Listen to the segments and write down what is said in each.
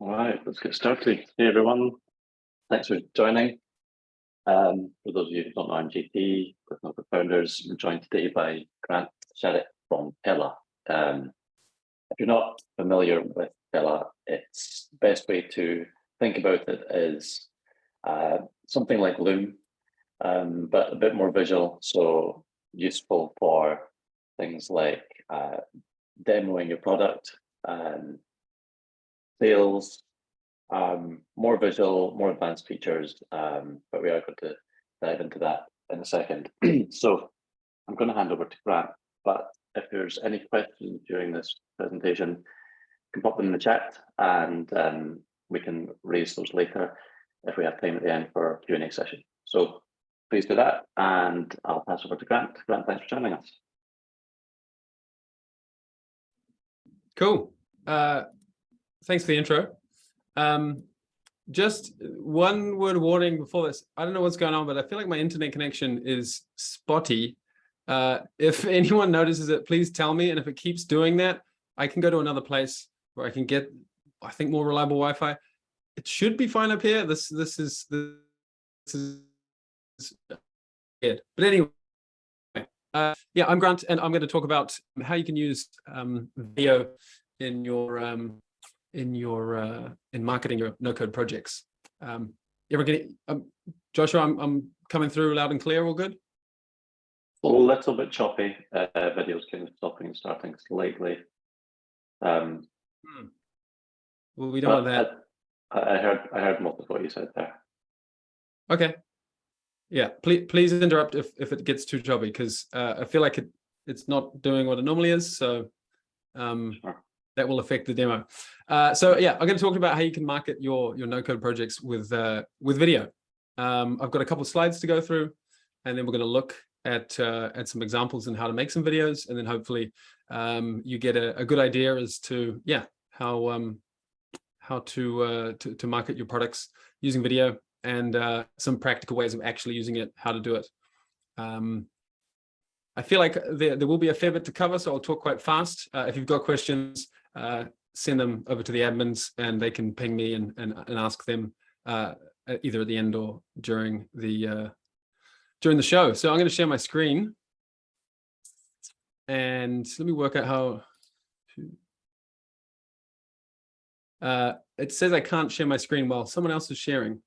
All right, let's get started. Hey everyone, thanks for joining. For those of you who don't know, I'm JP with Notebook Founders. I'm joined today by Grant Shaddick from Tella. If you're not familiar with Tella, it's the best way to think about it is something like Loom, but a bit more visual, so useful for things like demoing your product, sales, more visual, more advanced features, but we are going to dive into that in a second. So I'm going to hand over to Grant, but if there's any questions during this presentation, you can pop them in the chat and we can raise those later if we have time at the end for a Q&A session. So please do that, and I'll pass over to Grant. Grant, thanks for joining us. Cool. Thanks for the intro. Just one word of warning before this. I don't know what's going on, but I feel like my internet connection is spotty. If anyone notices it, please tell me. And if it keeps doing that, I can go to another place where I can get, I think, more reliable Wi-Fi. It should be fine up here. This is good. But anyway, yeah, I'm Grant, and I'm going to talk about how you can use video in your in marketing your no-code projects. Joshua, I'm coming through loud and clear. All good? A little bit choppy. Videos kind of stopping and starting slightly. Well, we don't want that. I heard most of what you said there. Okay. Yeah, please interrupt if it gets too choppy, because I feel like it's not doing what it normally is. So Sure. That will affect the demo. So yeah, I'm going to talk about how you can market your no-code projects with video. I've got a couple of slides to go through, and then we're going to look at some examples and how to make some videos, and then hopefully you get a good idea as to how to market your products using video, and some practical ways of actually using it, how to do it. I feel like there will be a fair bit to cover, so I'll talk quite fast. If you've got questions, send them over to the admins, and they can ping me and ask them either at the end or during the show. So I'm going to share my screen, and let me work out how to. It says I can't share my screen while someone else is sharing.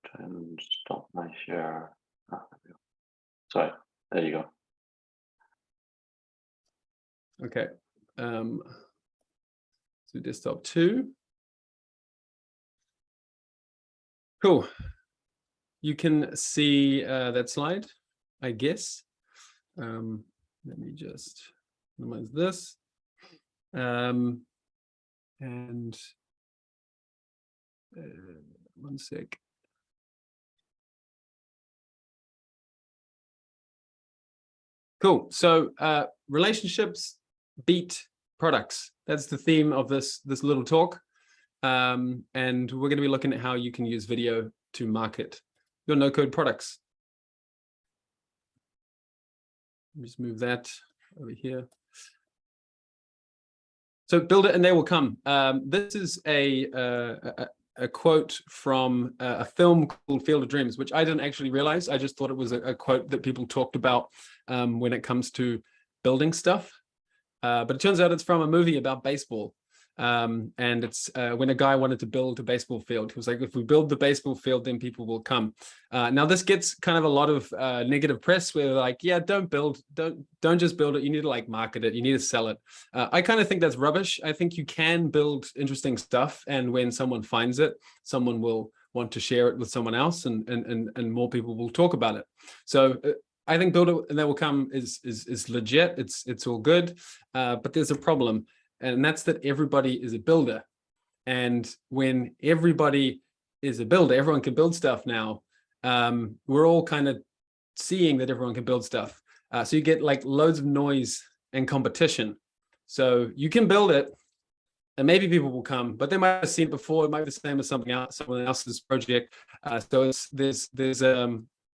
Try and stop my share. There we go. Sorry, there you go. Okay. So desktop 2. Cool. You can see that slide, I guess. Let me just minimize this. And one sec. Cool. So relationships beat products. That's the theme of this little talk. And we're going to be looking at how you can use video to market your no-code products. Let me just move that over here. So build it and they will come. This is a quote from a film called Field of Dreams, which I didn't actually realize. I just thought it was a quote that people talked about when it comes to building stuff. But it turns out it's from a movie about baseball. And it's when a guy wanted to build a baseball field. He was like, if we build the baseball field, then people will come. Now this gets kind of a lot of negative press where they're like, yeah, don't just build it. You need to like market it. You need to sell it. I kind of think that's rubbish. I think you can build interesting stuff, and when someone finds it, someone will want to share it with someone else, and more people will talk about it. So I think build it and they will come is legit. It's all good, but there's a problem. And that's that everybody is a builder. And when everybody is a builder, everyone can build stuff now. We're all kind of seeing that everyone can build stuff. So you get like loads of noise and competition. So you can build it and maybe people will come, but they might have seen it before. It might be the same as something else, someone else's project. So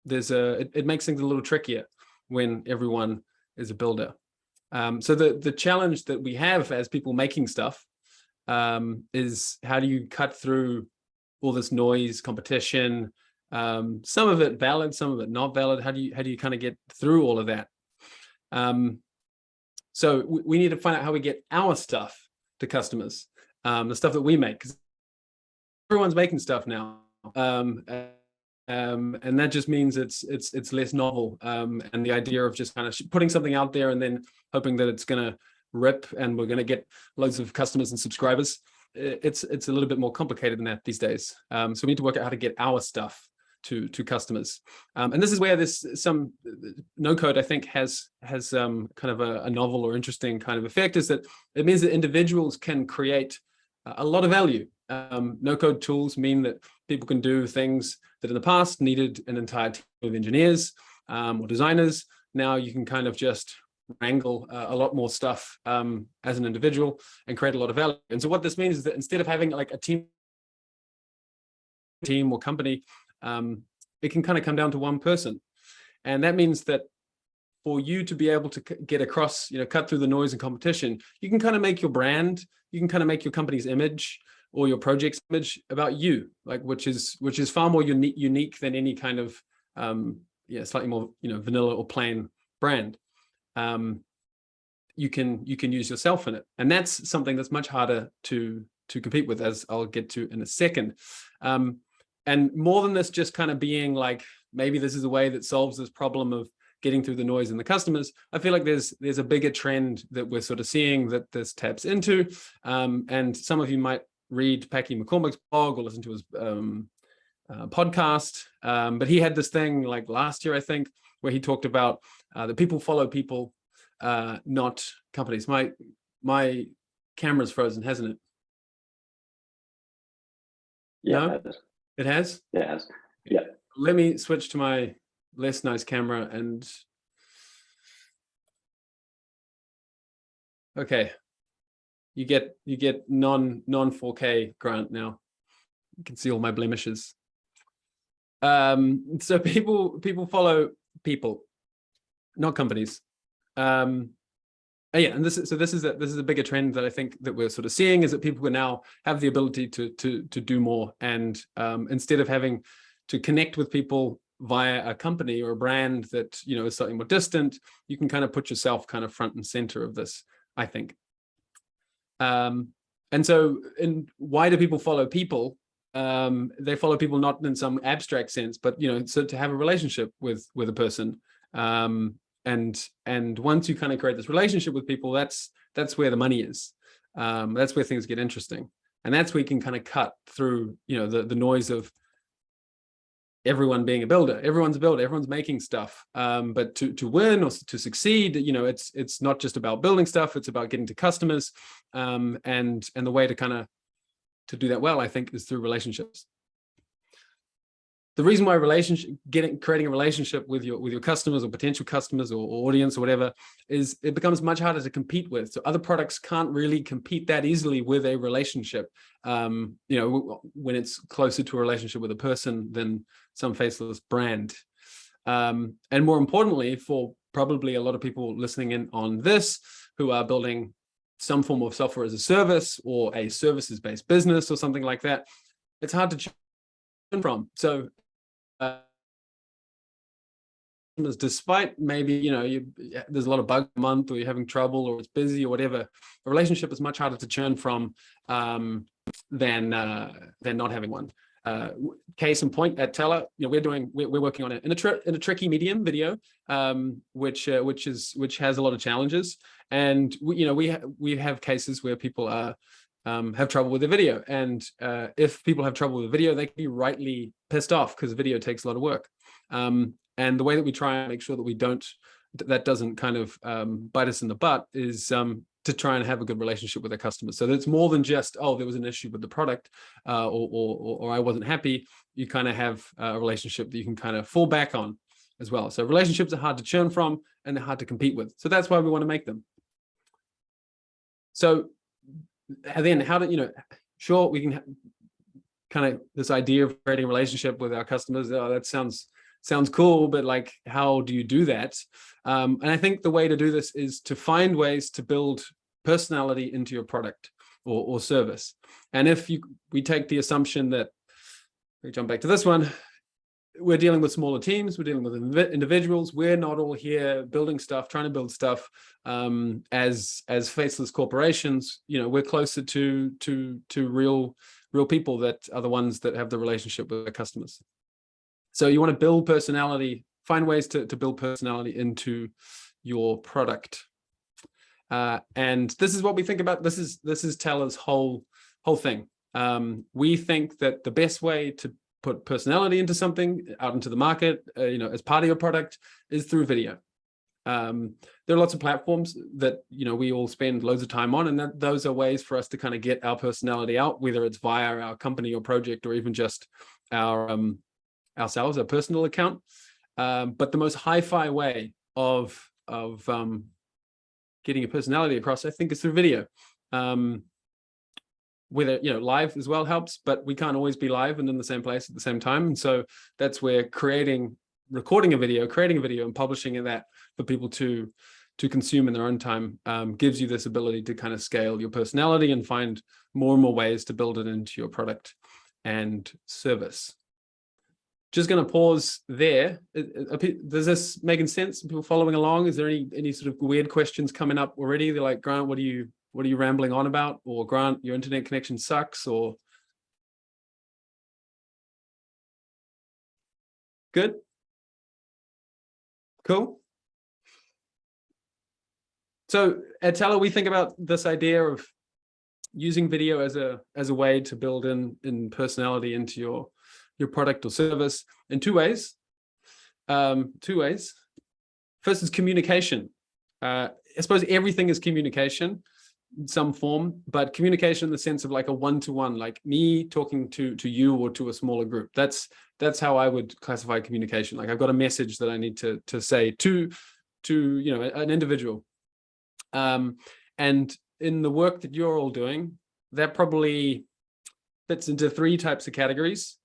it makes things a little trickier when everyone is a builder. So the challenge that we have as people making stuff is how do you cut through all this noise, competition, some of it valid, some of it not valid. How do you kind of get through all of that? So we need to find out how we get our stuff to customers, the stuff that we make, because everyone's making stuff now. And that just means it's less novel. And the idea of just kind of putting something out there and then hoping that it's going to rip and we're going to get loads of customers and subscribers, it's a little bit more complicated than that these days. So we need to work out how to get our stuff to customers. And this is where some no code, I think, has kind of a novel or interesting kind of effect, is that it means that individuals can create a lot of value. No code tools mean that people can do things that in the past needed an entire team of engineers or designers. Now you can kind of just wrangle a lot more stuff as an individual and create a lot of value. And so what this means is that instead of having like a team or company, it can kind of come down to one person. And that means that for you to be able to get across, cut through the noise and competition, you can kind of make your brand, you can kind of make your company's image or your project's image about you, like which is far more unique than any kind of slightly more vanilla or plain brand. You can use yourself in it, and that's something that's much harder to compete with, as I'll get to in a second. And more than this just kind of being like, maybe this is a way that solves this problem of getting through the noise and the customers, I feel like there's a bigger trend that we're sort of seeing that this taps into. And some of you might read Packy McCormick's blog or listen to his podcast. But he had this thing like last year, I think, where he talked about that people follow people, not companies. My camera's frozen, hasn't it? Yeah. No? It has? Yeah, it has. Yeah. Let me switch to my less nice camera and okay. You get non 4K Grant now. You can see all my blemishes. So people follow people, not companies. Yeah, and this is a bigger trend that I think that we're sort of seeing, is that people can now have the ability to do more, and instead of having to connect with people via a company or a brand that is slightly more distant, you can kind of put yourself kind of front and center of this, I think. And so, why do people follow people? They follow people not in some abstract sense, but so to have a relationship with a person. And once you kind of create this relationship with people, that's where the money is. That's where things get interesting, and that's where you can kind of cut through the noise of everyone being a builder. Everyone's a builder. Everyone's making stuff. But to win or to succeed, it's not just about building stuff. It's about getting to customers. And the way to do that well, I think, is through relationships. The reason why creating a relationship with your customers or potential customers or audience or whatever is it becomes much harder to compete with. So other products can't really compete that easily with a relationship. When it's closer to a relationship with a person than some faceless brand. And more importantly, for probably a lot of people listening in on this who are building some form of software as a service or a services-based business or something like that, it's hard to churn from. So despite maybe there's a lot of bugs a month, or you're having trouble, or it's busy, or whatever, a relationship is much harder to churn from than not having one. Case in point, at Tella, we're working on it in a tricky medium, video, which has a lot of challenges, and we have cases where people have trouble with the video, and if people have trouble with the video, they can be rightly pissed off because video takes a lot of work. And the way that we try and make sure that that doesn't kind of bite us in the butt is to try and have a good relationship with our customers. So that it's more than just, there was an issue with the product or I wasn't happy. You kind of have a relationship that you can kind of fall back on as well. So relationships are hard to churn from and they're hard to compete with. So that's why we want to make them. So then how do, we can kind of this idea of creating a relationship with our customers. That sounds sounds cool, but like, how do you do that? And I think the way to do this is to find ways to build personality into your product or service. And if we take the assumption that, we jump back to this one, we're dealing with smaller teams, we're dealing with individuals, we're not all here building stuff, trying to build stuff as faceless corporations. You know, we're closer to real people that are the ones that have the relationship with their customers. So you want to build personality, find ways to build personality into your product. And this is what we think about. This is Tella's whole thing. We think that the best way to put personality into something, out into the market, you know, as part of your product, is through video. There are lots of platforms that, you know, we all spend loads of time on, and those are ways for us to kind of get our personality out, whether it's via our company or project, or even just ourselves, our personal account. But the most hi-fi way of getting your personality across, I think, is through video. Whether, you know, live as well helps, but we can't always be live and in the same place at the same time. And so that's where recording a video, creating a video and publishing that for people to consume in their own time gives you this ability to kind of scale your personality and find more and more ways to build it into your product and service. Just going to pause there. Does this making sense? People following along? Is there any sort of weird questions coming up already? They're like, Grant, what are you rambling on about? Or Grant, your internet connection sucks? Or good? Cool. So at Tella, we think about this idea of using video as a way to build in personality into your product or service in two ways. First is communication. I suppose everything is communication in some form, but communication in the sense of like a one-to-one, like me talking to you or to a smaller group. That's how I would classify communication. Like I've got a message that I need to say to you know, an individual. And in the work that you're all doing, that probably fits into three types of categories.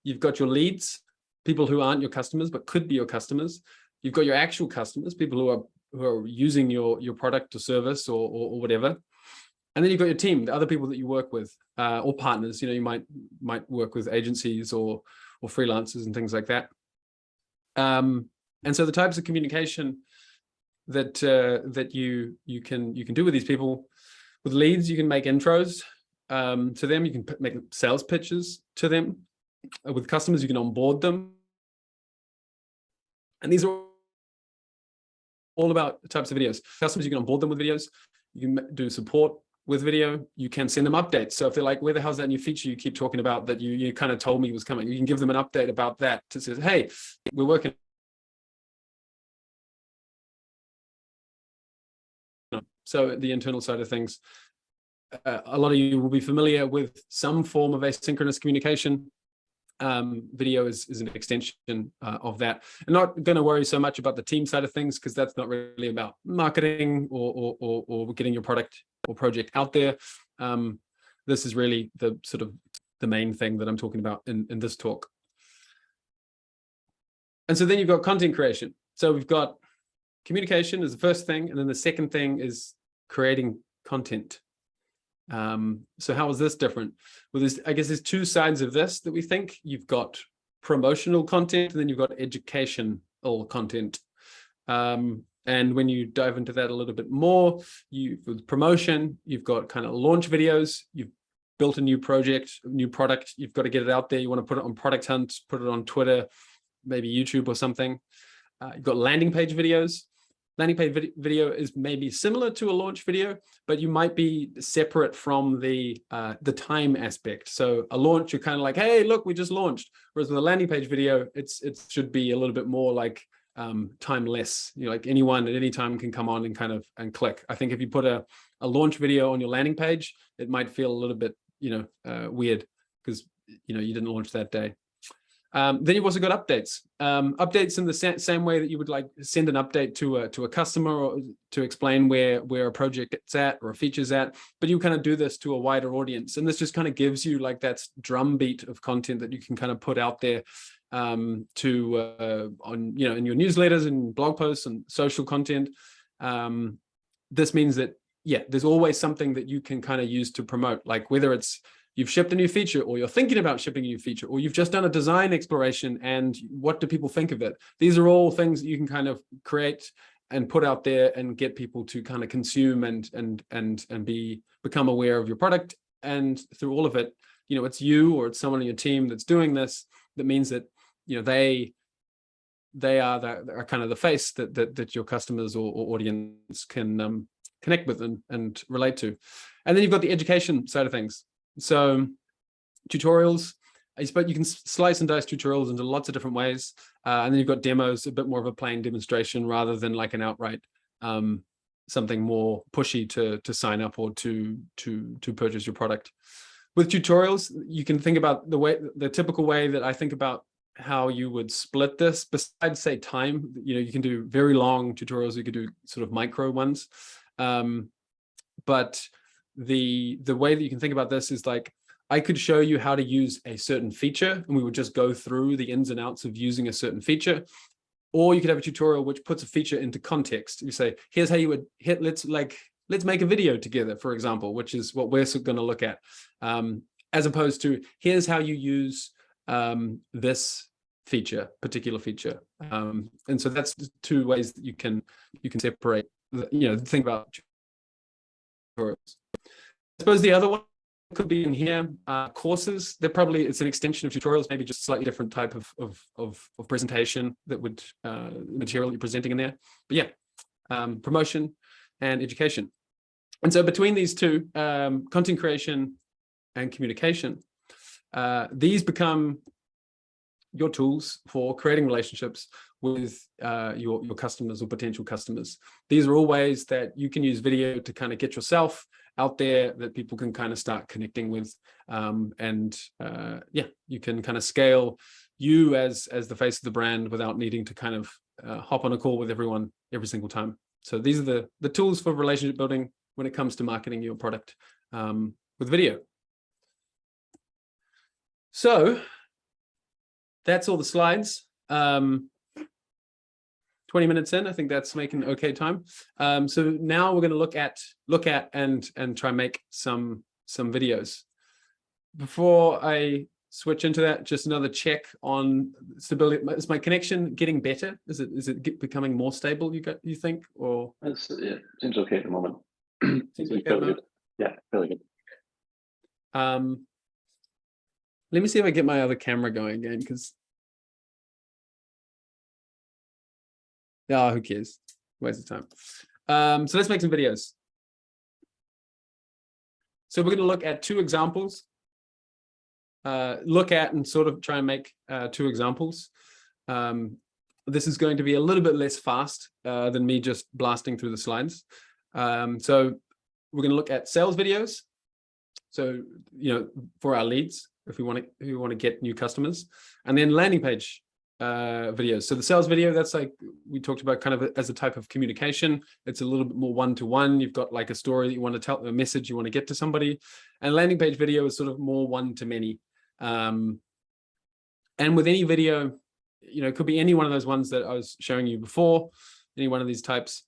You've got your leads, people who aren't your customers but could be your customers. You've got your actual customers, people who are using your product or service or whatever. And then you've got your team, the other people that you work with, or partners. You know, you might work with agencies or freelancers and things like that. And so the types of communication that you can do with these people, with leads, you can make intros to them. You can make sales pitches to them. With customers, you can onboard them. And these are all about types of videos. Customers, you can onboard them with videos. You can do support with video. You can send them updates. So if they're like, where the hell's that new feature you keep talking about that you kind of told me was coming? You can give them an update about that to say, hey, we're working. So the internal side of things, a lot of you will be familiar with some form of asynchronous communication. Video is an extension of that. I'm not going to worry so much about the team side of things because that's not really about marketing or getting your product or project out there. This is really the sort of the main thing that I'm talking about in this talk. And so then you've got content creation. So we've got communication is the first thing, and then the second thing is creating content. So how is this different? Well, I guess there's two sides of this that we think. You've got promotional content, and then you've got educational content. And when you dive into that a little bit more, with promotion, you've got kind of launch videos. You've built a new project, a new product. You've got to get it out there. You want to put it on Product Hunt, put it on Twitter, maybe YouTube or something. You've got landing page videos. Landing page video is maybe similar to a launch video, but you might be separate from the time aspect. So a launch, you're kind of like, hey, look, we just launched. Whereas with a landing page video, it should be a little bit more like timeless. You know, like anyone at any time can come on and click. I think if you put a launch video on your landing page, it might feel a little bit, weird because, you didn't launch that day. Then you've also got updates. Updates in the same way that you would like send an update to a customer or to explain where a project is at or a feature's at, but you kind of do this to a wider audience. And this just kind of gives you like that drumbeat of content that you can kind of put out there on in your newsletters and blog posts and social content. This means that, yeah, there's always something that you can kind of use to promote, like whether it's you've shipped a new feature, or you're thinking about shipping a new feature, or you've just done a design exploration and what do people think of it? These are all things that you can kind of create and put out there and get people to kind of consume and become aware of your product. And through all of it, it's you or it's someone on your team that's doing this. That means that, they are kind of the face that your customers or audience can connect with and relate to. And then you've got the education side of things. So tutorials, you can slice and dice tutorials into lots of different ways. And then you've got demos, a bit more of a plain demonstration rather than like an outright something more pushy to sign up or to purchase your product. With tutorials, you can think about the typical way that I think about how you would split this. Besides, say, time, you can do very long tutorials, you could do sort of micro ones. But the way that you can think about this is like, I could show you how to use a certain feature and we would just go through the ins and outs of using a certain feature. Or you could have a tutorial which puts a feature into context. You say, here's how you would let's make a video together, for example, which is what we're going to look at. As opposed to, here's how you use this particular feature. And so that's the two ways that you can separate, think about tutorials. I suppose the other one could be in here, courses. It's an extension of tutorials, maybe just slightly different type of presentation that would material you're presenting in there. But yeah, promotion and education. And so between these two, content creation and communication, these become your tools for creating relationships with your customers or potential customers. These are all ways that you can use video to kind of get yourself out there that people can kind of start connecting with. You can kind of scale you as the face of the brand without needing to kind of hop on a call with everyone every single time. So these are the tools for relationship building when it comes to marketing your product with video. So that's all the slides. 20 minutes in, I think that's making okay time. So now we're going to look at and try and make some videos. Before I switch into that, just another check on stability. Is my connection getting better? Is it becoming more stable? You think, or it seems okay at the moment. Seems okay really good. Yeah, really good. Let me see if I get my other camera going again, because who cares? Waste of time. So let's make some videos. So we're going to look at two examples. Look at and sort of try and make two examples. This is going to be a little bit less fast than me just blasting through the slides. So we're going to look at sales videos. So, for our leads, if we want to get new customers, and then landing page videos. So the sales video, that's like we talked about, kind of as a type of communication. It's a little bit more one-to-one. You've got like a story that you want to tell, a message you want to get to somebody, and landing page video is sort of more one-to-many. And with any video, it could be any one of those ones that I was showing you before, any one of these types.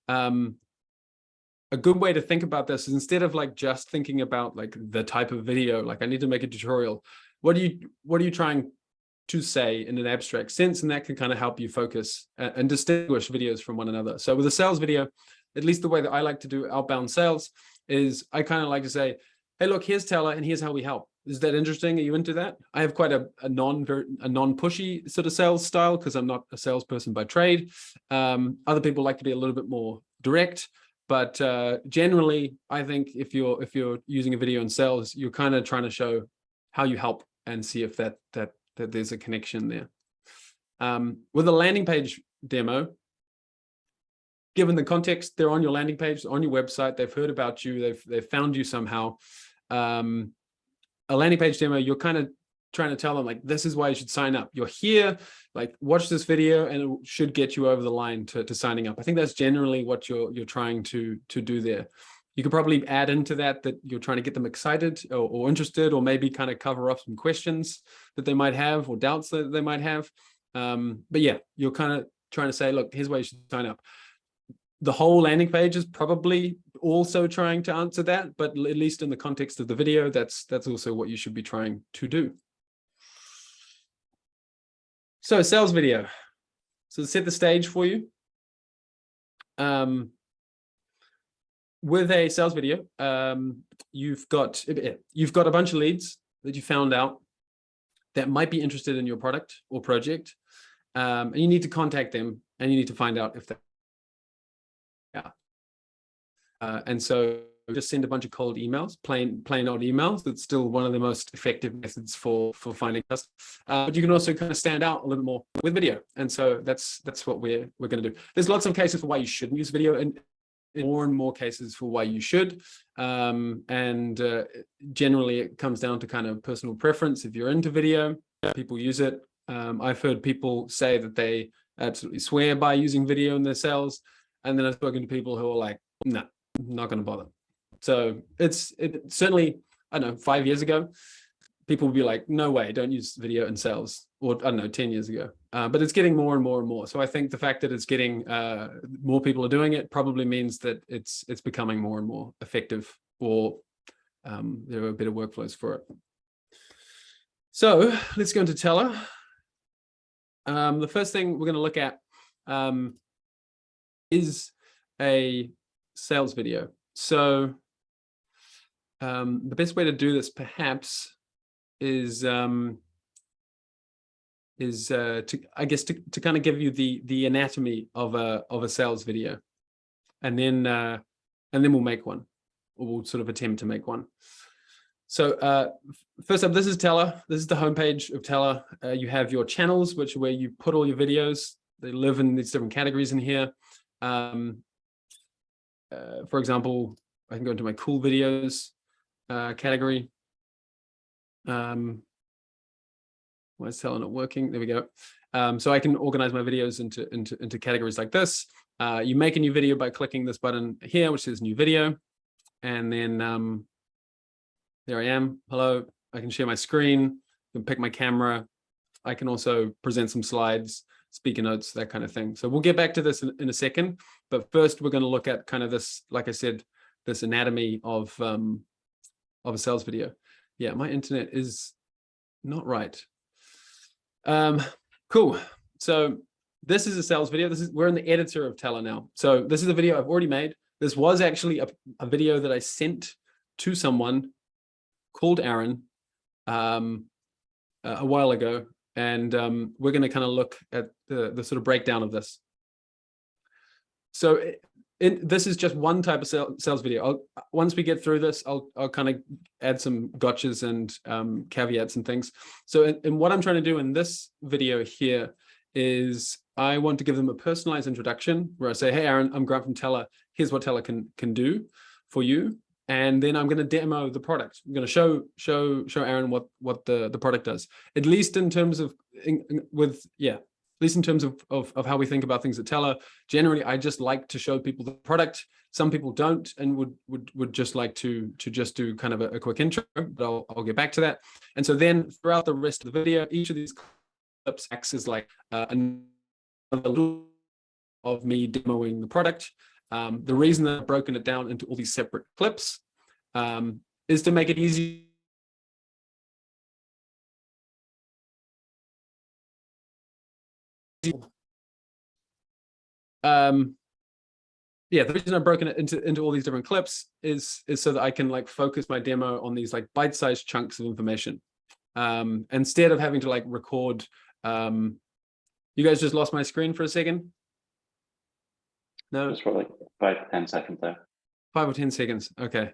A good way to think about this is, instead of like just thinking about like the type of video, like I need to make a tutorial, what are you trying to say in an abstract sense? And that can kind of help you focus and distinguish videos from one another. So with a sales video, at least the way that I like to do outbound sales is I kind of like to say, hey, look, here's Tella and here's how we help. Is that interesting? Are you into that? I have quite a non-pushy sort of sales style, because I'm not a salesperson by trade. Other people like to be a little bit more direct. But generally, I think if you're using a video in sales, you're kind of trying to show how you help and see if that there's a connection there. With a landing page demo, given the context, they're on your landing page, on your website, they've heard about you, they've found you somehow. A landing page demo, you're kind of trying to tell them like, this is why you should sign up. You're here, like watch this video and it should get you over the line to signing up. I think that's generally what you're trying to do there. You could probably add into that you're trying to get them excited or interested, or maybe kind of cover up some questions that they might have or doubts that they might have. But yeah, you're kind of trying to say, look, here's why you should sign up. The whole landing page is probably also trying to answer that, but at least in the context of the video, that's also what you should be trying to do. So sales video. So to set the stage for you. With a sales video, you've got a bunch of leads that you found out that might be interested in your product or project, and you need to contact them and you need to find out if they and so just send a bunch of cold emails, plain old emails. That's still one of the most effective methods for finding customers. But you can also kind of stand out a little bit more with video, and so that's what we're going to do. There's lots of cases for why you shouldn't use video, and more and more cases for why you should. Generally, it comes down to kind of personal preference. If you're into video, people use it. I've heard people say that they absolutely swear by using video in their sales, and then I've spoken to people who are like, no, I'm not going to bother. So it certainly, I don't know, 5 years ago, people would be like, no way, don't use video in sales, or I don't know, 10 years ago. But it's getting more and more and more. So I think the fact that it's getting more people are doing it probably means that it's becoming more and more effective, or there are better workflows for it. So let's go into Tella. The first thing we're going to look at is a sales video. So the best way to do this perhaps is to kind of give you the anatomy of a sales video, and then we'll make one, or we'll sort of attempt to make one. So first up, this is Tella. This is the homepage of Tella. You have your channels, which are where you put all your videos. They live in these different categories in here. For example, I can go into my cool videos category. Why is Tella not working? There we go. So I can organize my videos into categories like this. You make a new video by clicking this button here, which says new video. And then there I am. Hello. I can share my screen. I can pick my camera. I can also present some slides, speaker notes, that kind of thing. So we'll get back to this in a second. But first, we're going to look at kind of this, like I said, this anatomy of a sales video. Yeah, my internet is not right. Cool. So this is a sales video. We're in the editor of Tella now. So this is a video I've already made. This was actually a video that I sent to someone called Aaron a while ago. And we're going to kind of look at the sort of breakdown of this. So this is just one type of sales video. Once we get through this, I'll kind of add some gotchas and caveats and things. So and what I'm trying to do in this video here is I want to give them a personalized introduction where I say, hey, Aaron, I'm Grant from Tella. Here's what Tella can do for you. And then I'm going to demo the product. I'm going to show Aaron what the product does, at least in terms of of how we think about things at Tella. Generally, I just like to show people the product. Some people don't and would just like to just do kind of a quick intro, but I'll get back to that. And so then throughout the rest of the video, each of these clips acts as like another little of me demoing the product. The reason that I've broken it down into all these separate clips is to make it easy. The reason I've broken it into all these different clips is so that I can like focus my demo on these like bite-sized chunks of information. Instead of having to like record. You guys just lost my screen for a second? No? Just for like 5 to 10 seconds there. 5 or 10 seconds. Okay.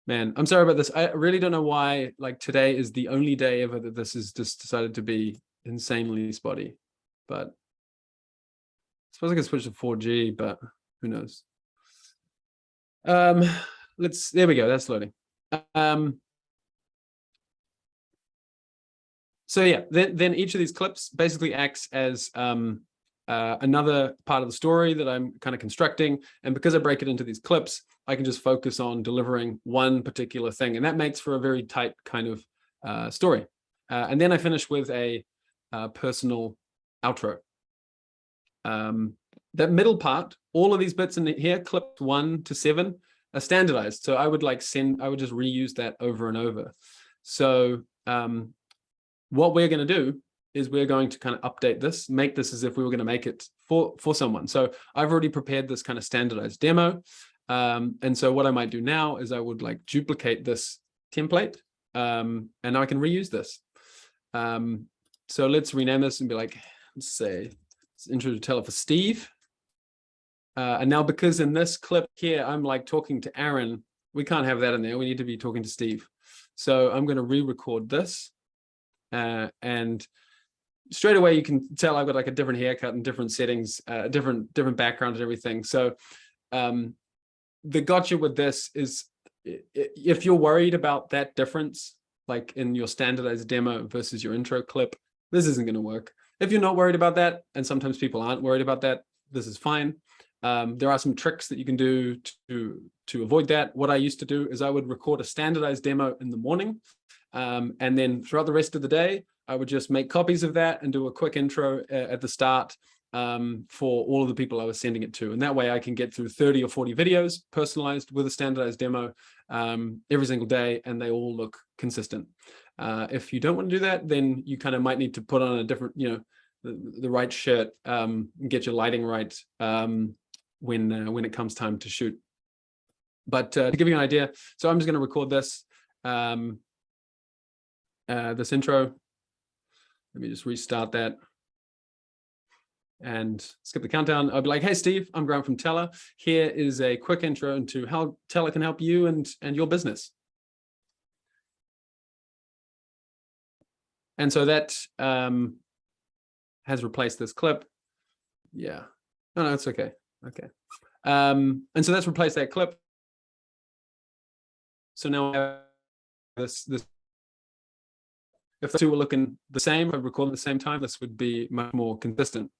Man, I'm sorry about this. I really don't know why like today is the only day ever that this is just decided to be insanely spotty. But I suppose I could switch to 4G, but who knows? There we go. That's loading. So yeah, then each of these clips basically acts as another part of the story that I'm kind of constructing. And because I break it into these clips, I can just focus on delivering one particular thing. And that makes for a very tight kind of story. And then I finish with a personal outro. That middle part, all of these bits in here, clips 1 to 7, are standardized. So I would just reuse that over and over. So what we're going to do is we're going to kind of update this, make this as if we were going to make it for someone. So I've already prepared this kind of standardized demo. And so what I might do now is I would like duplicate this template, and now I can reuse this. So let's rename this and be like, let's say it's intro to Tella for Steve. And now because in this clip here, I'm like talking to Aaron, we can't have that in there. We need to be talking to Steve. So I'm going to re-record this. And straight away, you can tell I've got like a different haircut and different settings, different background and everything. So the gotcha with this is if you're worried about that difference, like in your standardized demo versus your intro clip, this isn't going to work. If you're not worried about that, and sometimes people aren't worried about that, this is fine. There are some tricks that you can do to avoid that. What I used to do is I would record a standardized demo in the morning, and then throughout the rest of the day, I would just make copies of that and do a quick intro at the start for all of the people I was sending it to. And that way I can get through 30 or 40 videos personalized with a standardized demo every single day, and they all look consistent. If you don't want to do that, then you kind of might need to put on a different, the right shirt, get your lighting right when it comes time to shoot. But to give you an idea, so I'm just going to record this this intro. Let me just restart that and skip the countdown. I'll be like, hey, Steve, I'm Grant from Tella. Here is a quick intro into how Tella can help you and your business. And so that has replaced this clip. Yeah. No, it's okay. Okay. And so that's replaced that clip. So now I have this. If the two were looking the same, if I record at the same time, this would be much more consistent.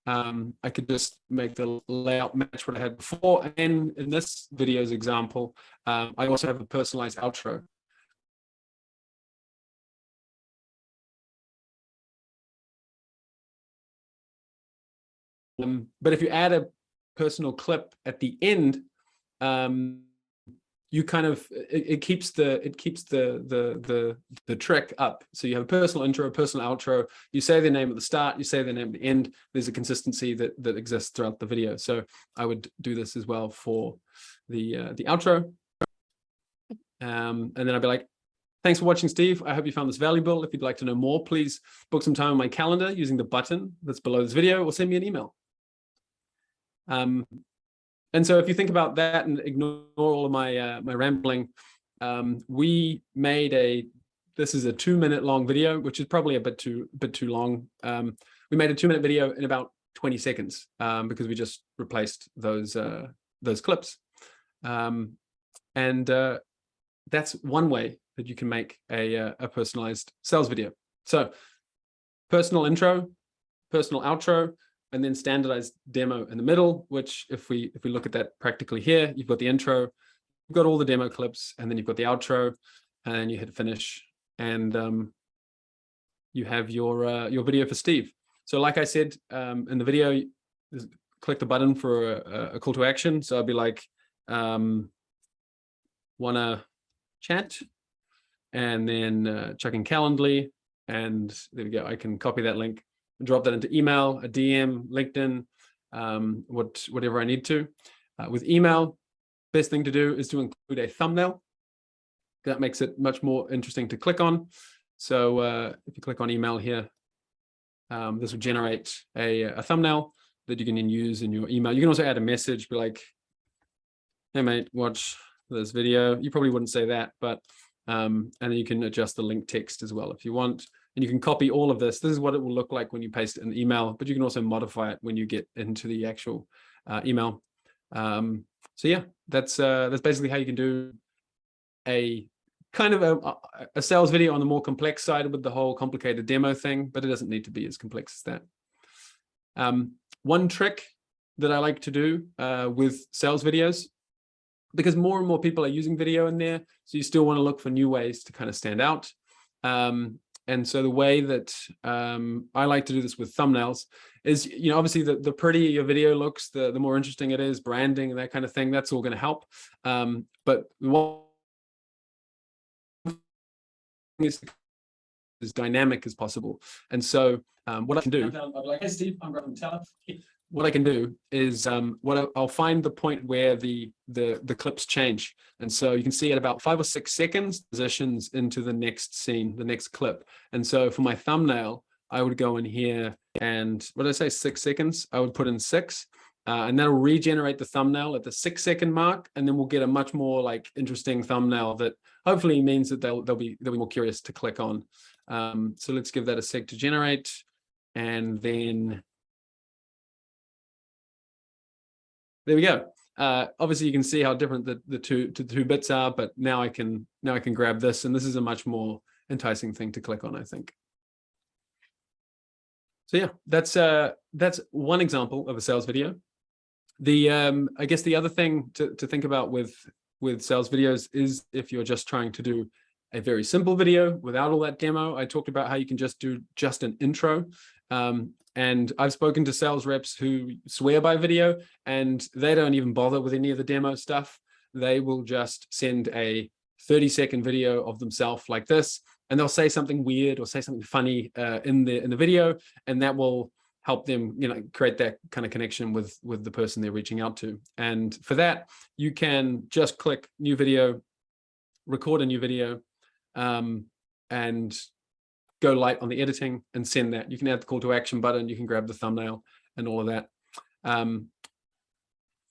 I could just make the layout match what I had before. And in this video's example, I also have a personalized outro. But if you add a personal clip at the end, you kind of it keeps the trick up. So you have a personal intro, a personal outro. You say the name at the start, you say the name at the end. There's a consistency that exists throughout the video. So I would do this as well for the outro. And then I'd be like, thanks for watching, Steve. I hope you found this valuable. If you'd like to know more, please book some time on my calendar using the button that's below this video, or send me an email. And so if you think about that and ignore all of my my rambling, we made this is a 2-minute long video, which is probably a bit too long. We made a 2-minute video in about 20 seconds because we just replaced those clips. And that's one way that you can make a personalized sales video. So personal intro, personal outro, and then standardized demo in the middle, which if we look at that practically here, you've got the intro, you've got all the demo clips, and then you've got the outro, and you hit finish, and you have your video for Steve. So like I said, in the video, click the button for a call to action. So I'll be like, wanna chat? And then chuck in Calendly, and there we go. I can copy that link, drop that into email, a DM, LinkedIn, whatever I need to. With email, best thing to do is to include a thumbnail. That makes it much more interesting to click on. So if you click on email here, this will generate a thumbnail that you can then use in your email. You can also add a message, be like, hey mate, watch this video. You probably wouldn't say that, but and then you can adjust the link text as well if you want. And you can copy all of this. This is what it will look like when you paste it in the email, but you can also modify it when you get into the actual email. So yeah, that's basically how you can do a kind of a sales video on the more complex side with the whole complicated demo thing, but it doesn't need to be as complex as that. One trick that I like to do with sales videos, because more and more people are using video in there, so you still want to look for new ways to kind of stand out. And so the way that I like to do this with thumbnails is, obviously the prettier your video looks, the more interesting it is, branding and that kind of thing, that's all going to help. But one is as dynamic as possible. And so what I can do, like, hey Steve, I'm Grant from Tella. What I can do is I'll find the point where the clips change. And so you can see at about 5 or 6 seconds, transitions into the next scene, the next clip. And so for my thumbnail, I would go in here and, what did I say, 6 seconds? I would put in 6. And that'll regenerate the thumbnail at the 6-second mark. And then we'll get a much more like interesting thumbnail that hopefully means that they'll be more curious to click on. So let's give that a sec to generate. And then there we go. Obviously, you can see how different the two bits are, but now I can grab this, and this is a much more enticing thing to click on, I think. So yeah, that's one example of a sales video. I guess the other thing to think about with sales videos is if you're just trying to do a very simple video without all that demo. I talked about how you can just do an intro. And I've spoken to sales reps who swear by video, and they don't even bother with any of the demo stuff. They will just send a 30-second video of themselves like this, and they'll say something weird or say something funny in the video, and that will help them, create that kind of connection with the person they're reaching out to. And for that, you can just click new video, record a new video, and go light on the editing and send that. You can add the call to action button, you can grab the thumbnail and all of that.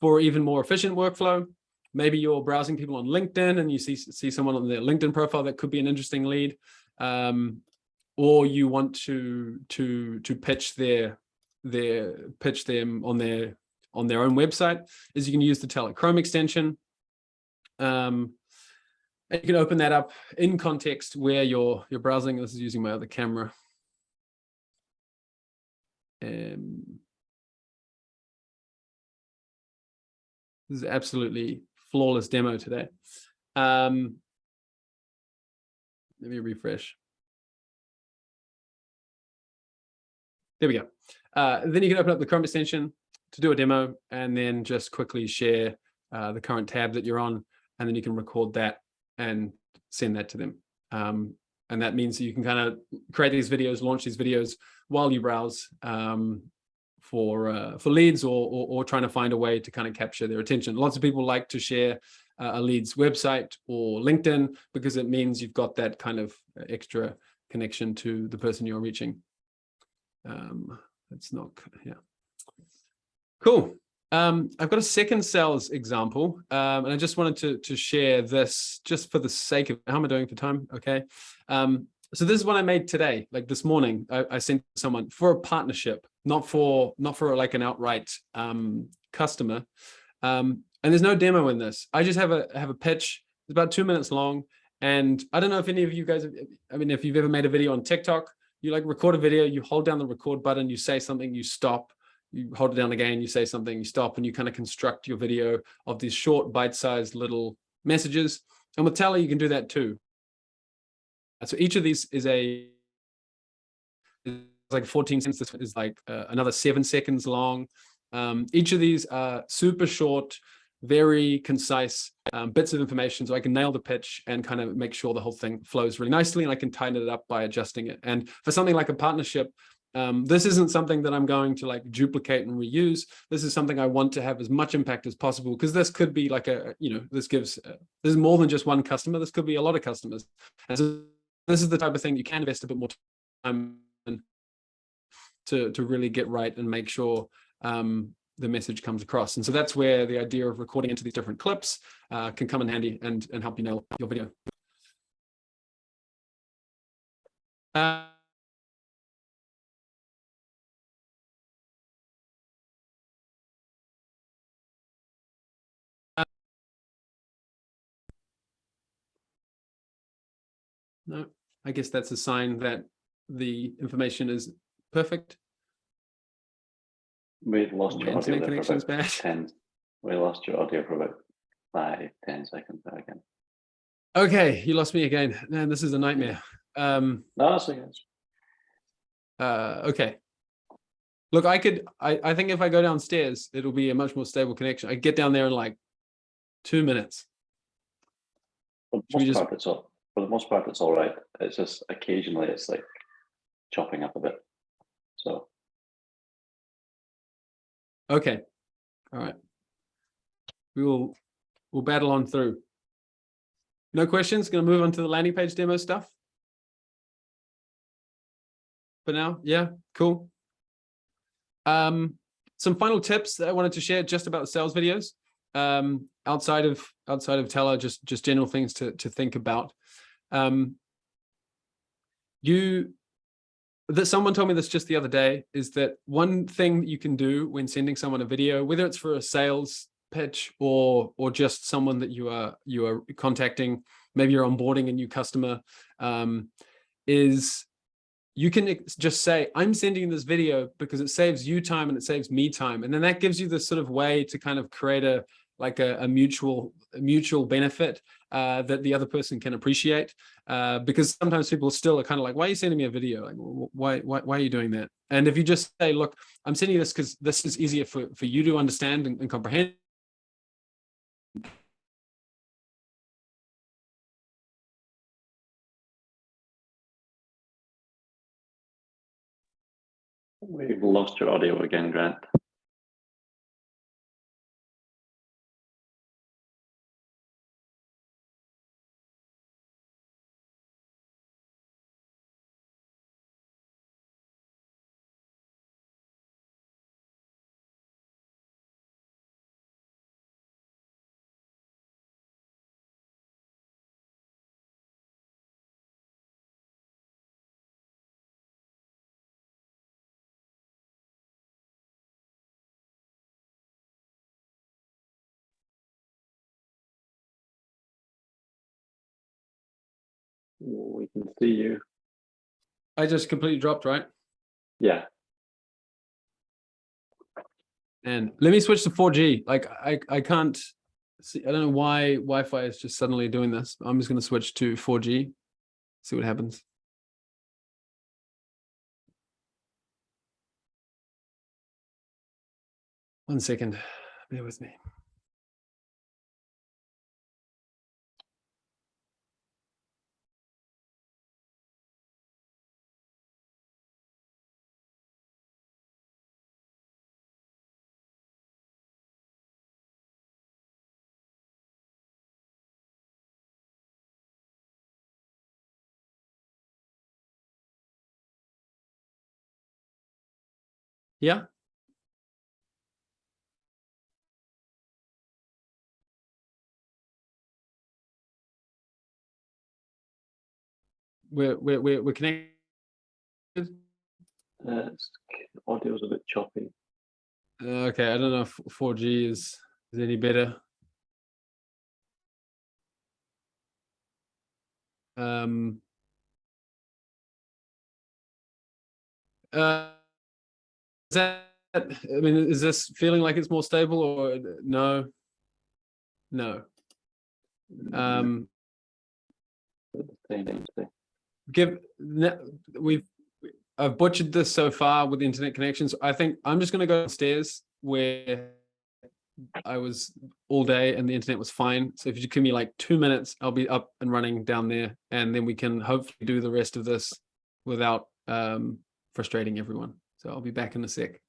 For even more efficient workflow, maybe you're browsing people on LinkedIn and you see someone on their LinkedIn profile that could be an interesting lead, or you want to pitch them on their own website, is you can use the Tella Chrome extension. And you can open that up in context where you're browsing. This is using my other camera. This is absolutely flawless demo today. Let me refresh. There we go. Then you can open up the Chrome extension to do a demo, and then just quickly share the current tab that you're on, and then you can record that and send that to them. And that means that you can kind of create these videos, launch these videos while you browse for leads or trying to find a way to kind of capture their attention. Lots of people like to share a lead's website or LinkedIn because it means you've got that kind of extra connection to the person you're reaching. Let's not, yeah. Cool. I've got a second sales example, and I just wanted to share this just for the sake of, how am I doing for time? Okay. So this is what I made today, like this morning. I sent someone for a partnership, not for like an outright customer. And there's no demo in this. I just have a pitch. It's about 2 minutes long. And I don't know if any of you guys, if you've ever made a video on TikTok, you like record a video, you hold down the record button, you say something, you stop. You hold it down again, you say something, you stop, and you kind of construct your video of these short, bite-sized little messages. And with Tella, you can do that too. So each of these is like 14 seconds. This is like another 7 seconds long. Each of these are super short, very concise bits of information, so I can nail the pitch and kind of make sure the whole thing flows really nicely, and I can tighten it up by adjusting it. And for something like a partnership, this isn't something that I'm going to like duplicate and reuse. This is something I want to have as much impact as possible, because this could be like this is more than just one customer. This could be a lot of customers. And so this is the type of thing you can invest a bit more time in to really get right and make sure the message comes across. And so that's where the idea of recording into these different clips can come in handy and help you nail your video. No, I guess that's a sign that the information is perfect. We lost and the your audio internet there connection for is about bad. 10. We lost your audio for about 5-10 seconds there again. Okay, you lost me again. Man, this is a nightmare. No, that's okay. Okay. Look, I think if I go downstairs, it'll be a much more stable connection. I get down there in like 2 minutes. For Should we the just- most part, it's all right. It's just occasionally it's like chopping up a bit. So Okay. All right. We'll battle on through. No questions. Going to move on to the landing page demo stuff. For now, yeah, cool. Some final tips that I wanted to share just about sales videos. Outside of Tella, just general things to think about. Someone told me this just the other day, is that one thing that you can do when sending someone a video, whether it's for a sales pitch or just someone that you are contacting, maybe you're onboarding a new customer, is you can just say, I'm sending this video because it saves you time and it saves me time. And then that gives you this sort of way to kind of create a mutual benefit that the other person can appreciate. Because sometimes people still are kind of like, why are you sending me a video? Like, why are you doing that? And if you just say, look, I'm sending this because this is easier for you to understand and comprehend. we've lost your audio again, Grant. We can see you. I just completely dropped, right? Yeah. And let me switch to 4G. Like I can't see, I don't know why Wi-Fi is just suddenly doing this. I'm just going to switch to 4G, see what happens. One second, bear with me. Yeah. We're connected. Audio's a bit choppy. Okay, I don't know if 4G is any better. Um, is that, I mean, is this feeling like it's more stable or no? No. I've butchered this so far with internet connections. I think I'm just going to go downstairs where I was all day and the internet was fine. So if you just give me like 2 minutes, I'll be up and running down there, and then we can hopefully do the rest of this without frustrating everyone. So I'll be back in a sec.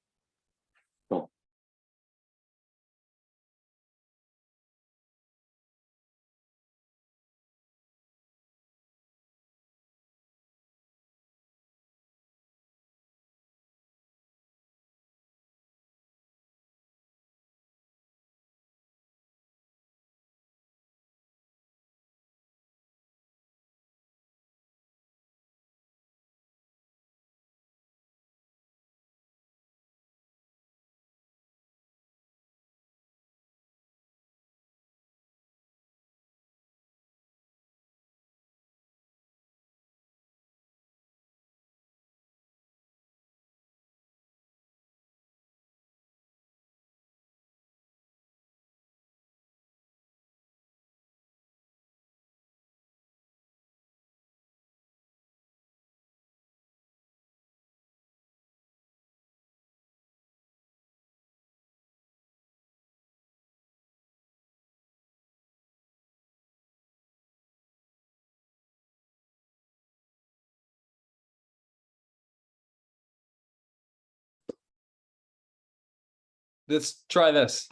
let's try this.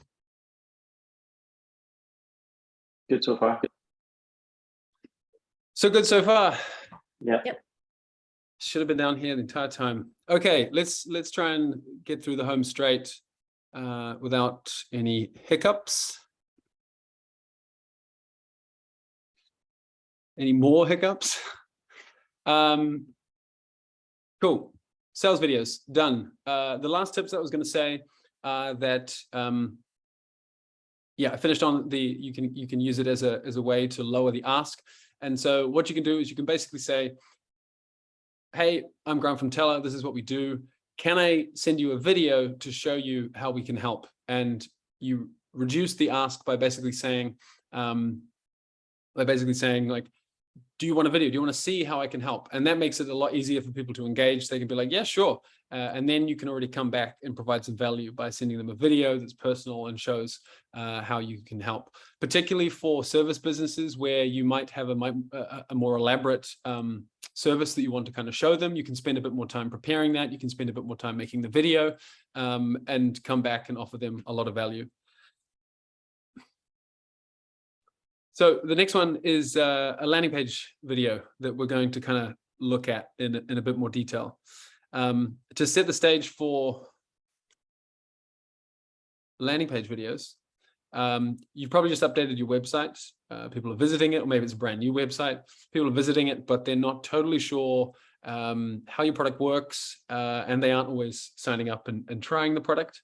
Good so far. So good so far. Yeah. Yep. Should have been down here the entire time. Okay, let's try and get through the home straight without any hiccups. Any more hiccups? Cool. Sales videos done. The last tips I was going to say that yeah, I finished on the you can use it as a way to lower the ask. And so what you can do is you can basically say, hey, I'm Grant from Tella. This is what we do. Can I send you a video to show you how we can help? And you reduce the ask by basically saying like, do you want a video? Do you want to see how I can help? And that makes it a lot easier for people to engage. They can be like, yeah, sure. And then you can already come back and provide some value by sending them a video that's personal and shows how you can help, particularly for service businesses where you might have a more elaborate service that you want to kind of show them. You can spend a bit more time preparing that. You can spend a bit more time making the video and come back and offer them a lot of value. So the next one is a landing page video that we're going to kind of look at in a bit more detail. To set the stage for landing page videos, you've probably just updated your website. People are visiting it, or maybe it's a brand new website. People are visiting it, but they're not totally sure how your product works, and they aren't always signing up and trying the product.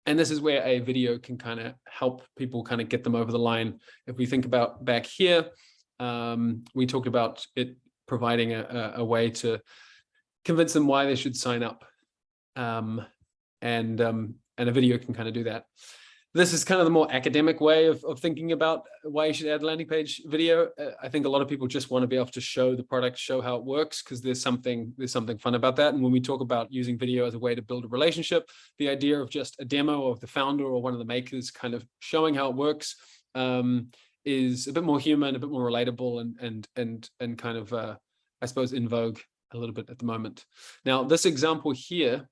And this is where a video can kind of help people kind of get them over the line. If we think about back here, we talked about it providing a way to convince them why they should sign up. And a video can kind of do that. This is kind of the more academic way of thinking about why you should add a landing page video. I think a lot of people just want to be able to show the product, show how it works, because there's something fun about that. And when we talk about using video as a way to build a relationship, the idea of just a demo of the founder or one of the makers kind of showing how it works is a bit more human, a bit more relatable, and kind of I suppose in vogue a little bit at the moment. Now, this example here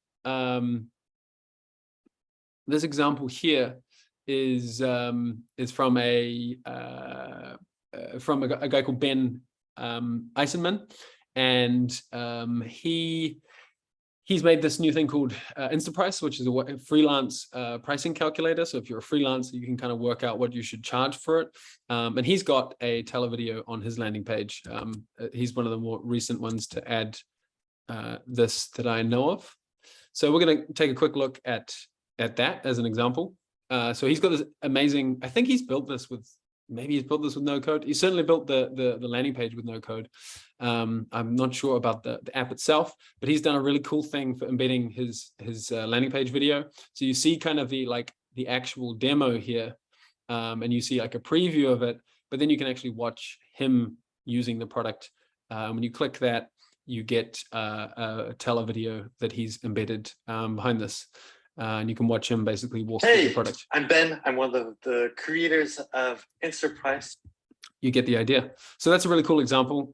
is from a guy called Ben Eisenman, and he's made this new thing called Instaprice, which is a freelance pricing calculator. So if you're a freelancer, you can kind of work out what you should charge for it. And he's got a Tella video on his landing page. He's one of the more recent ones to add this that I know of. So we're going to take a quick look at that as an example. So he's got this amazing, I think he's built this with, maybe he's built this with no code. He certainly built the landing page with no code. I'm not sure about the app itself, but he's done a really cool thing for embedding his landing page video. So you see kind of the actual demo here, and you see like a preview of it, but then you can actually watch him using the product. When you click that, you get a Tella video that he's embedded behind this. And you can watch him basically walk through the product. I'm Ben. I'm one of the creators of Instaprice. You get the idea. So that's a really cool example.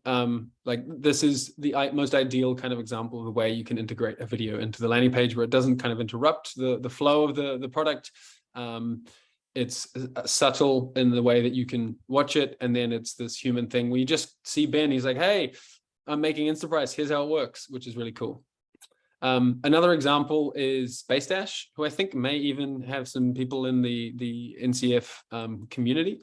Like this is the most ideal kind of example of the way you can integrate a video into the landing page where it doesn't kind of interrupt the flow of the product. It's subtle in the way that you can watch it. And then it's this human thing where you just see Ben. He's like, hey, I'm making Instaprice. Here's how it works, which is really cool. Another example is Space Dash, who I think may even have some people in the NCF community.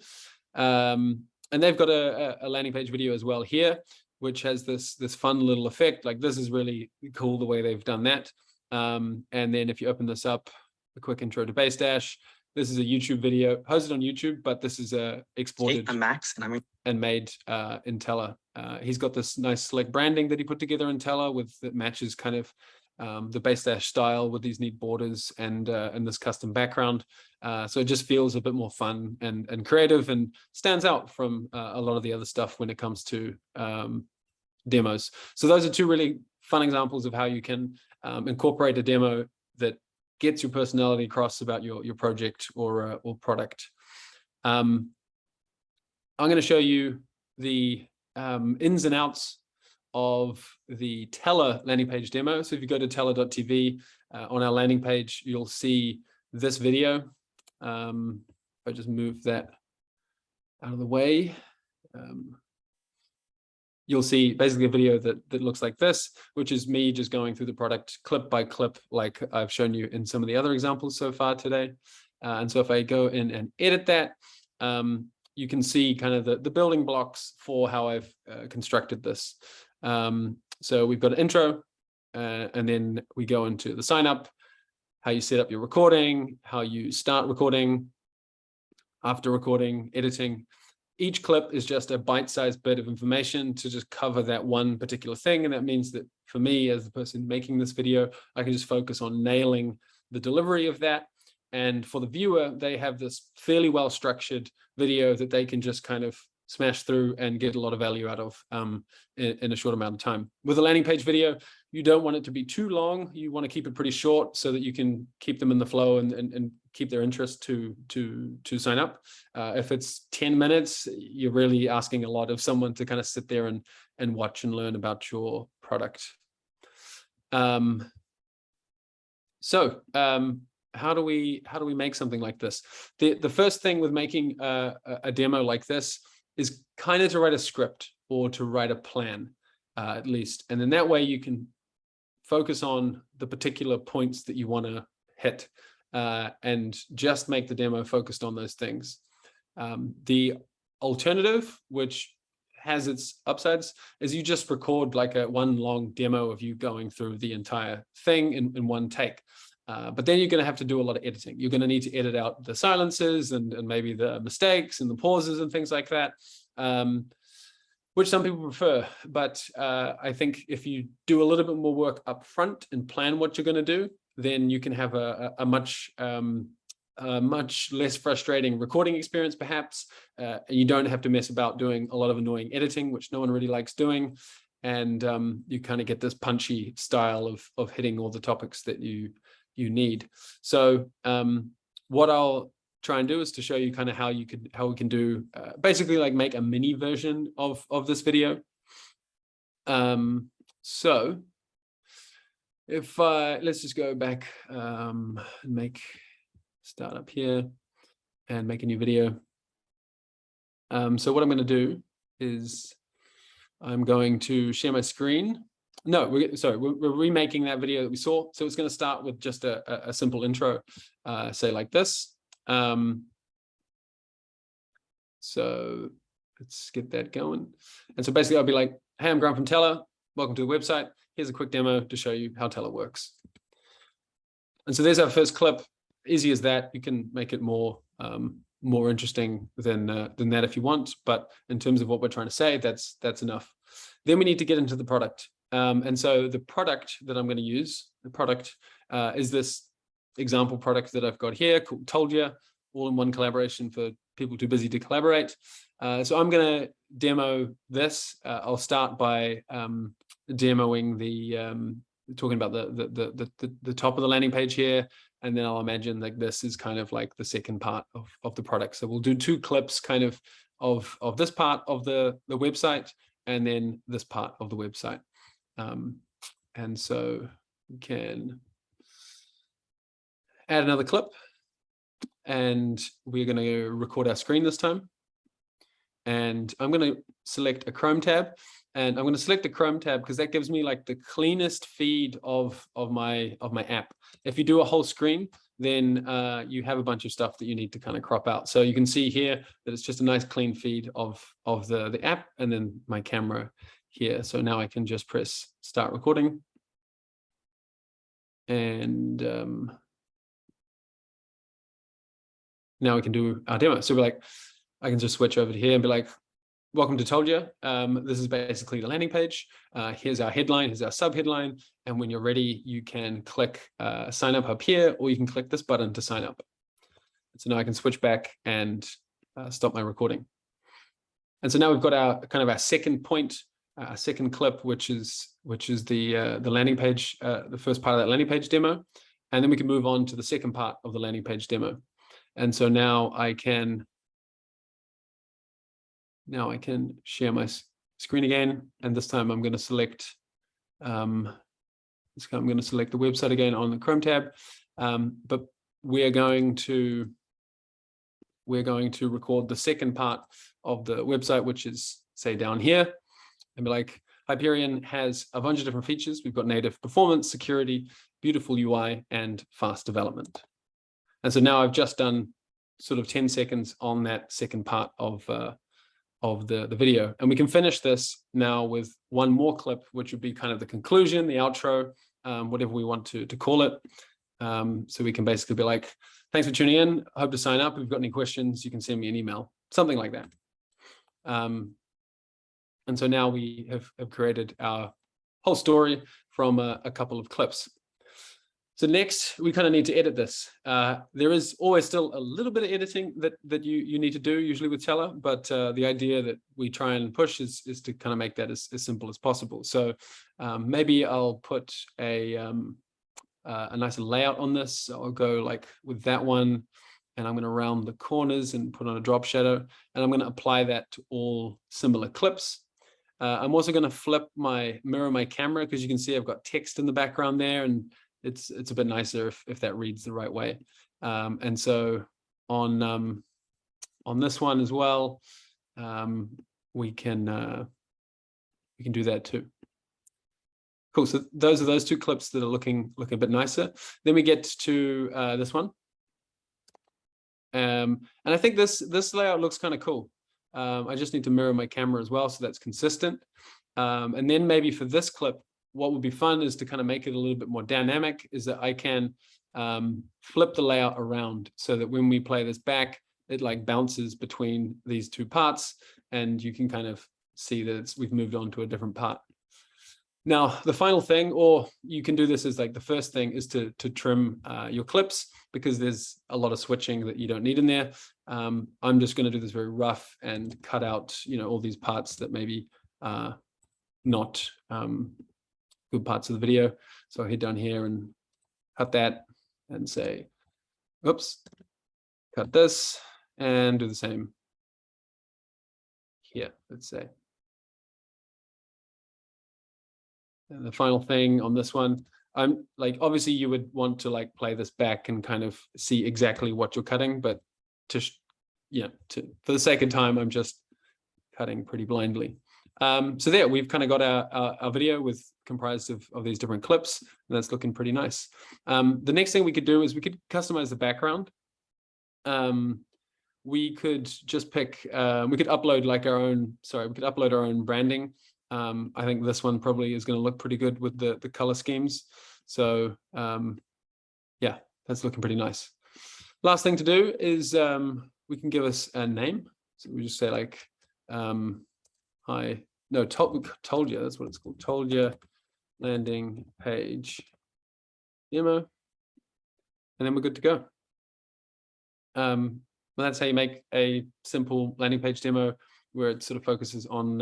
And they've got a landing page video as well here, which has this fun little effect. Like this is really cool the way they've done that. And then if you open this up, a quick intro to Space Dash. This is a YouTube video hosted on YouTube, but this is exported and made in Tella. He's got this nice slick branding that he put together in Tella that matches kind of the Space Dash style with these neat borders and this custom background. So it just feels a bit more fun and creative and stands out from a lot of the other stuff when it comes to demos. So those are two really fun examples of how you can incorporate a demo that gets your personality across about your project or product. I'm going to show you the ins and outs of the Tella landing page demo. So if you go to tella.tv on our landing page, you'll see this video. If I just move that out of the way, you'll see basically a video that looks like this, which is me just going through the product clip by clip, like I've shown you in some of the other examples so far today. And so if I go in and edit that, you can see kind of the building blocks for how I've constructed this. So we've got an intro, and then we go into the sign up, how you set up your recording, how you start recording, after recording, editing. Each clip is just a bite-sized bit of information to just cover that one particular thing. And that means that for me, as the person making this video, I can just focus on nailing the delivery of that. And for the viewer, they have this fairly well-structured video that they can just kind of smash through and get a lot of value out of in a short amount of time. With a landing page video, you don't want it to be too long. You want to keep it pretty short so that you can keep them in the flow and keep their interest to sign up. If it's 10 minutes, you're really asking a lot of someone to kind of sit there and watch and learn about your product. How do we make something like this? The first thing with making a demo like this is kind of to write a script or to write a plan, at least. And then that way you can focus on the particular points that you want to hit and just make the demo focused on those things. The alternative, which has its upsides, is you just record like one long demo of you going through the entire thing in one take. But then you're going to have to do a lot of editing. You're going to need to edit out the silences and maybe the mistakes and the pauses and things like that, which some people prefer. But I think if you do a little bit more work up front and plan what you're going to do, then you can have a much less frustrating recording experience, perhaps. You don't have to mess about doing a lot of annoying editing, which no one really likes doing. And you kind of get this punchy style of hitting all the topics that you need. So what I'll try and do is to show you kind of how we can do basically like make a mini version of this video. So if let's just go back and start up here and make a new video. So what I'm going to do is I'm going to share my screen. No, we're remaking that video that we saw. So it's going to start with just a simple intro, say like this. So let's get that going. And so basically I'll be like, hey, I'm Grant from Tella. Welcome to the website. Here's a quick demo to show you how Tella works. And so there's our first clip. Easy as that. You can make it more interesting than that if you want. But in terms of what we're trying to say, that's enough. Then we need to get into the product. And so the product that I'm going to use, is this example product that I've got here called Told Ya, all in one collaboration for people too busy to collaborate. So I'm going to demo this. I'll start by demoing talking about the top of the landing page here, and then I'll imagine like this is kind of like the second part of the product. So we'll do two clips kind of this part of the website and then this part of the website. And so we can add another clip, and we're going to record our screen this time. And I'm going to select a Chrome tab, and I'm going to select the Chrome tab because that gives me like the cleanest feed of my app. If you do a whole screen, then you have a bunch of stuff that you need to kind of crop out. So you can see here that it's just a nice clean feed of the app and then my camera here. So now I can just press start recording. And now we can do our demo. So we're like, I can just switch over to here and be like, welcome to Told Ya. This is basically the landing page. Here's our headline, here's our sub-headline. And when you're ready, you can click sign up here, or you can click this button to sign up. So now I can switch back and stop my recording. And so now we've got our second point, second clip, which is the landing page, the first part of that landing page demo. And then we can move on to the second part of the landing page demo. And so now I can share my screen again, and this time I'm going to select I'm going to select the website again on the Chrome tab, but we're going to record the second part of the website, which is, say, down here, and be like, Hyperion has a bunch of different features. We've got native performance, security, beautiful UI, and fast development. And so now I've just done sort of 10 seconds on that second part of the video. And we can finish this now with one more clip, which would be kind of the conclusion, the outro, whatever we want to call it. So we can basically be like, thanks for tuning in. I hope to sign up. If you've got any questions, you can send me an email, something like that. And so now we have created our whole story from a couple of clips. So next, we kind of need to edit this. There is always still a little bit of editing that you need to do, usually with Tella, but the idea that we try and push is to kind of make that as simple as possible. So maybe I'll put a nice layout on this. So I'll go like with that one, and I'm going to round the corners and put on a drop shadow, and I'm going to apply that to all similar clips. I'm also going to mirror my camera, because you can see I've got text in the background there, and it's a bit nicer if that reads the right way. And so on this one as well, we can do that too. Cool. So those are those two clips that are looking a bit nicer. Then we get to this one, and I think this layout looks kind of cool. I just need to mirror my camera as well, so that's consistent. And then maybe for this clip, what would be fun is to kind of make it a little bit more dynamic, is that I can flip the layout around so that when we play this back, it like bounces between these two parts, and you can kind of see that we've moved on to a different part. Now, the final thing, or you can do this as like the first thing, is to trim your clips, because there's a lot of switching that you don't need in there. I'm just going to do this very rough and cut out, all these parts that maybe are not good parts of the video. So I'll head down here and cut that and say, oops, cut this, and do the same here, let's say. And the final thing on this one, I'm like, obviously you would want to like play this back and kind of see exactly what you're cutting, but for the sake of time, I'm just cutting pretty blindly. So there, we've kind of got our video comprised of these different clips, and that's looking pretty nice. The next thing we could do is we could customize the background. We could just pick, we could upload our own branding. I think this one probably is going to look pretty good with the color schemes. So yeah, that's looking pretty nice. Last thing to do is we can give us a name. So we just say like, told you, that's what it's called. Told you landing page demo. And then we're good to go. Well, that's how you make a simple landing page demo where it sort of focuses on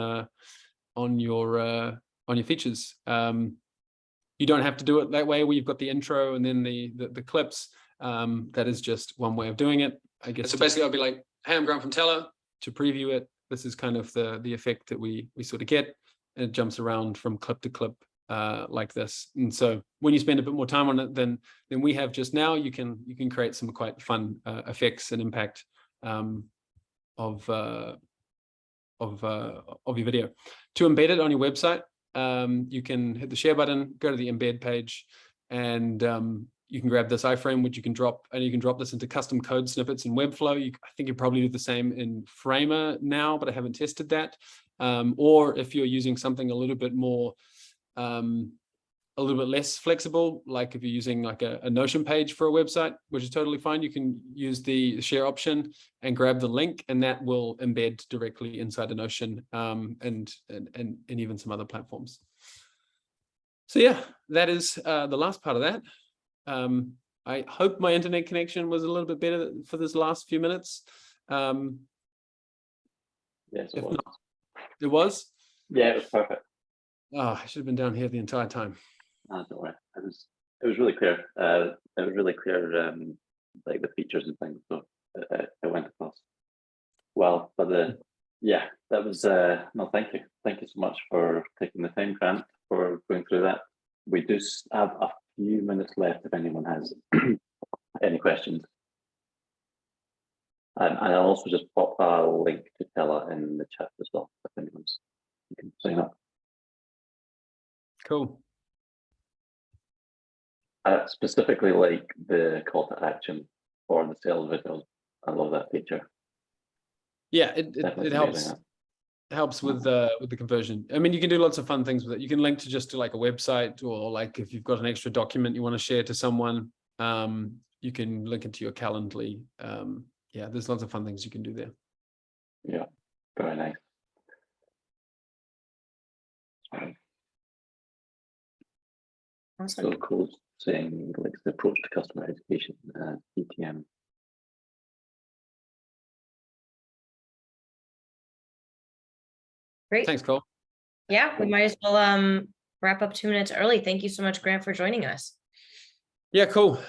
your features. You don't have to do it that way where you've got the intro and then the clips. That is just one way of doing it, I guess. So basically I'll be like, hey, I'm Grant from Tella. To preview it, this is kind of the effect that we sort of get, and it jumps around from clip to clip like this. And so when you spend a bit more time on it than we have just now, you can create some quite fun effects and impact of your video. To embed it on your website, you can hit the share button, go to the embed page, and you can grab this iframe, which you can drop, and you can drop this into custom code snippets in Webflow. I think you probably do the same in Framer now, but I haven't tested that. Or if you're using something a little bit more, a little bit less flexible, like if you're using like a Notion page for a website, which is totally fine, you can use the share option and grab the link, and that will embed directly inside the Notion and even some other platforms. So yeah, that is the last part of that. I hope my internet connection was a little bit better for this last few minutes. Yes, it was. It was? Yeah, it was perfect. Oh, I should have been down here the entire time. Don't worry. It was really clear. It was really clear, like the features and things. So it went across well. But Yeah, that was no, thank you so much for taking the time, Grant, for going through that. We do have a few minutes left if anyone has any questions. And I'll also just pop a link to Tella in the chat as well, if anyone's, you can sign up. Cool. I specifically like the call to action for the sales videos. I love that feature. Yeah, Definitely it amazing. helps with the conversion. I mean, you can do lots of fun things with it. You can link to like a website, or like if you've got an extra document you want to share to someone, you can link it to your Calendly. Yeah, there's lots of fun things you can do there. Yeah, very nice. Awesome. So cool saying like the approach to customer education, ETM. Great. Thanks, Cole. Yeah, we might as well wrap up 2 minutes early. Thank you so much, Grant, for joining us. Yeah, cool.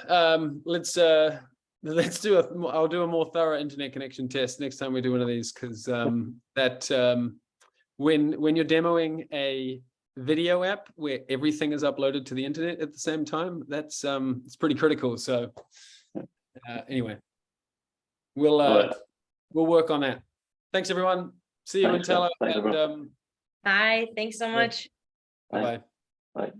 Let's do I'll do a more thorough internet connection test next time we do one of these, because when you're demoing a video app where everything is uploaded to the internet at the same time, that's it's pretty critical. So anyway, we'll work on that. Thanks, everyone. See you in Tella. Thanks, everyone. Bye. Thanks so much. Bye-bye. Bye.